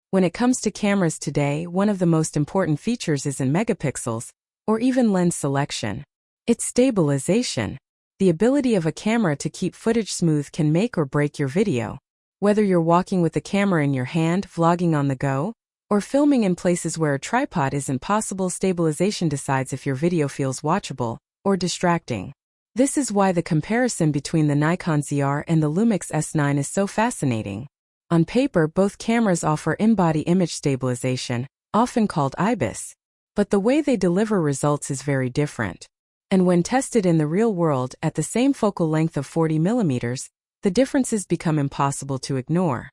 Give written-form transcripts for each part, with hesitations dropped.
When it comes to cameras today, one of the most important features isn't megapixels, or even lens selection. It's stabilization. The ability of a camera to keep footage smooth can make or break your video. Whether you're walking with the camera in your hand, vlogging on the go, or filming in places where a tripod isn't possible, stabilization decides if your video feels watchable or distracting. This is why the comparison between the Nikon ZR and the Lumix S9 is so fascinating. On paper, both cameras offer in-body image stabilization, often called IBIS, but the way they deliver results is very different. And when tested in the real world at the same focal length of 40 mm, the differences become impossible to ignore.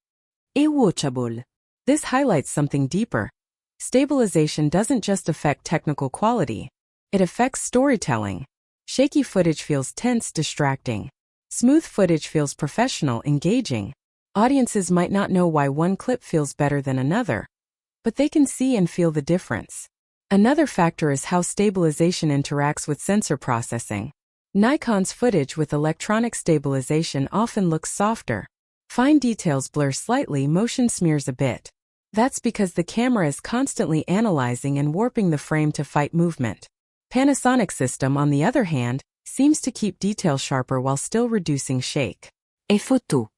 Watchable. This highlights something deeper. Stabilization doesn't just affect technical quality, it affects storytelling. Shaky footage feels tense, distracting. Smooth footage feels professional, engaging. Audiences might not know why one clip feels better than another, but they can see and feel the difference. Another factor is how stabilization interacts with sensor processing. Nikon's footage with electronic stabilization often looks softer. Fine details blur slightly, motion smears a bit. That's because the camera is constantly analyzing and warping the frame to fight movement. Panasonic's system, on the other hand, seems to keep detail sharper while still reducing shake. Photo.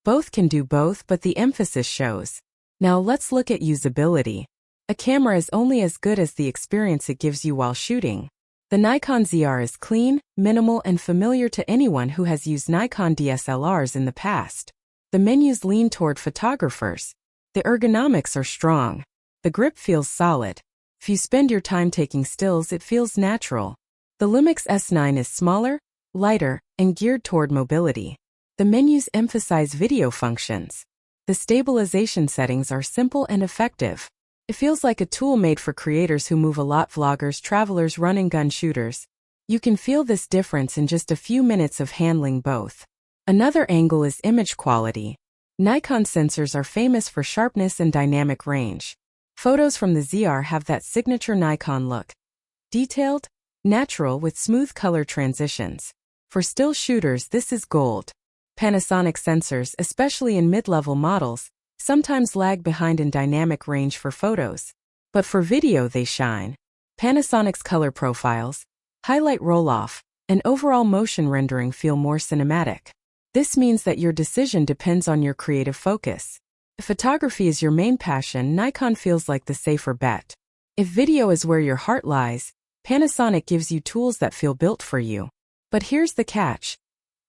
Both can do both, but the emphasis shows. Now let's look at usability. A camera is only as good as the experience it gives you while shooting. The Nikon ZR is clean, minimal, and familiar to anyone who has used Nikon DSLRs in the past. The menus lean toward photographers. The ergonomics are strong. The grip feels solid. If you spend your time taking stills, it feels natural. The Lumix S9 is smaller, lighter, and geared toward mobility. The menus emphasize video functions. The stabilization settings are simple and effective. It feels like a tool made for creators who move a lot: vloggers, travelers, run-and-gun shooters. You can feel this difference in just a few minutes of handling both. Another angle is image quality. Nikon sensors are famous for sharpness and dynamic range. Photos from the ZR have that signature Nikon look. Detailed, natural, with smooth color transitions. For still shooters, this is gold. Panasonic sensors, especially in mid-level models, sometimes lag behind in dynamic range for photos. But for video they shine. Panasonic's color profiles, highlight roll-off, and overall motion rendering feel more cinematic. This means that your decision depends on your creative focus. If photography is your main passion, Nikon feels like the safer bet. If video is where your heart lies, Panasonic gives you tools that feel built for you. But here's the catch.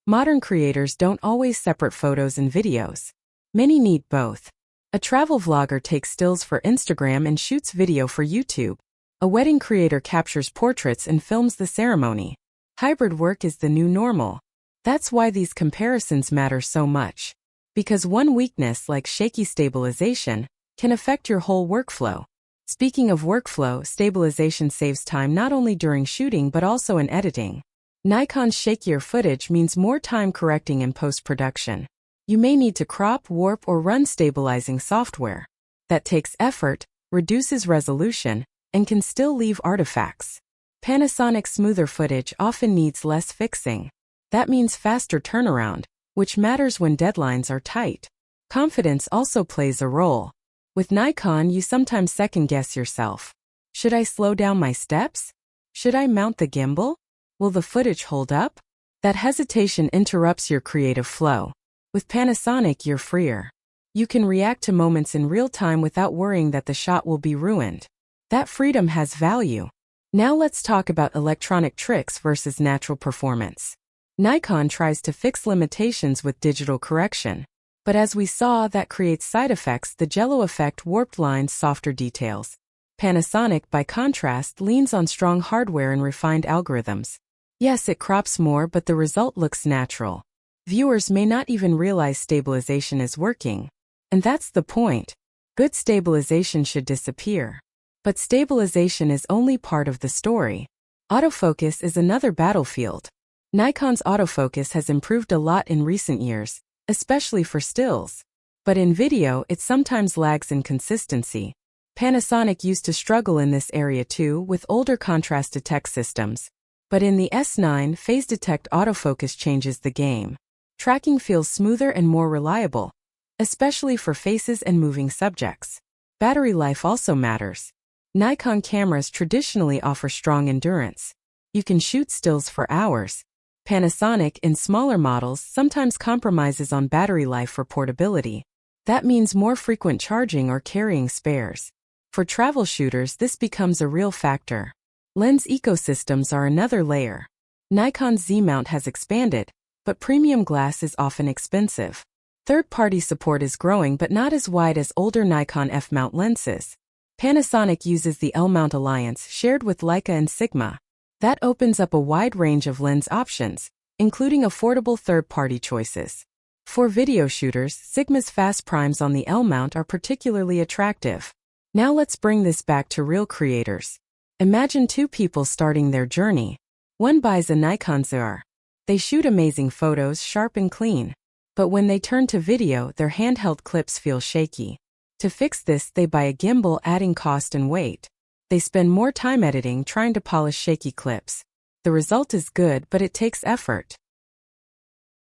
Modern creators don't always separate photos and videos. Many need both. A travel vlogger takes stills for Instagram and shoots video for YouTube. A wedding creator captures portraits and films the ceremony. Hybrid work is the new normal. That's why these comparisons matter so much. Because one weakness, like shaky stabilization, can affect your whole workflow. Speaking of workflow, stabilization saves time not only during shooting but also in editing. Nikon's shakier footage means more time correcting in post-production. You may need to crop, warp, or run stabilizing software. That takes effort, reduces resolution, and can still leave artifacts. Panasonic's smoother footage often needs less fixing. That means faster turnaround, which matters when deadlines are tight. Confidence also plays a role. With Nikon, you sometimes second-guess yourself. Should I slow down my steps? Should I mount the gimbal? Will the footage hold up? That hesitation interrupts your creative flow. With Panasonic, you're freer. You can react to moments in real time without worrying that the shot will be ruined. That freedom has value. Now let's talk about electronic tricks versus natural performance. Nikon tries to fix limitations with digital correction. But as we saw, that creates side effects: the jello effect, warped lines, softer details. Panasonic, by contrast, leans on strong hardware and refined algorithms. Yes, it crops more, but the result looks natural. Viewers may not even realize stabilization is working. And that's the point. Good stabilization should disappear. But stabilization is only part of the story. Autofocus is another battlefield. Nikon's autofocus has improved a lot in recent years, especially for stills. But in video, it sometimes lags in consistency. Panasonic used to struggle in this area too, with older contrast detect systems. But in the S9, phase detect autofocus changes the game. Tracking feels smoother and more reliable, especially for faces and moving subjects. Battery life also matters. Nikon cameras traditionally offer strong endurance. You can shoot stills for hours. Panasonic, in smaller models, sometimes compromises on battery life for portability. That means more frequent charging or carrying spares. For travel shooters, this becomes a real factor. Lens ecosystems are another layer. Nikon's Z mount has expanded, but premium glass is often expensive. Third-party support is growing but not as wide as older Nikon F-mount lenses. Panasonic uses the L-mount alliance shared with Leica and Sigma. That opens up a wide range of lens options, including affordable third-party choices. For video shooters, Sigma's fast primes on the L-mount are particularly attractive. Now let's bring this back to real creators. Imagine two people starting their journey. One buys a Nikon ZR. They shoot amazing photos, sharp and clean. But when they turn to video, their handheld clips feel shaky. To fix this, they buy a gimbal, adding cost and weight. They spend more time editing, trying to polish shaky clips. The result is good, but it takes effort.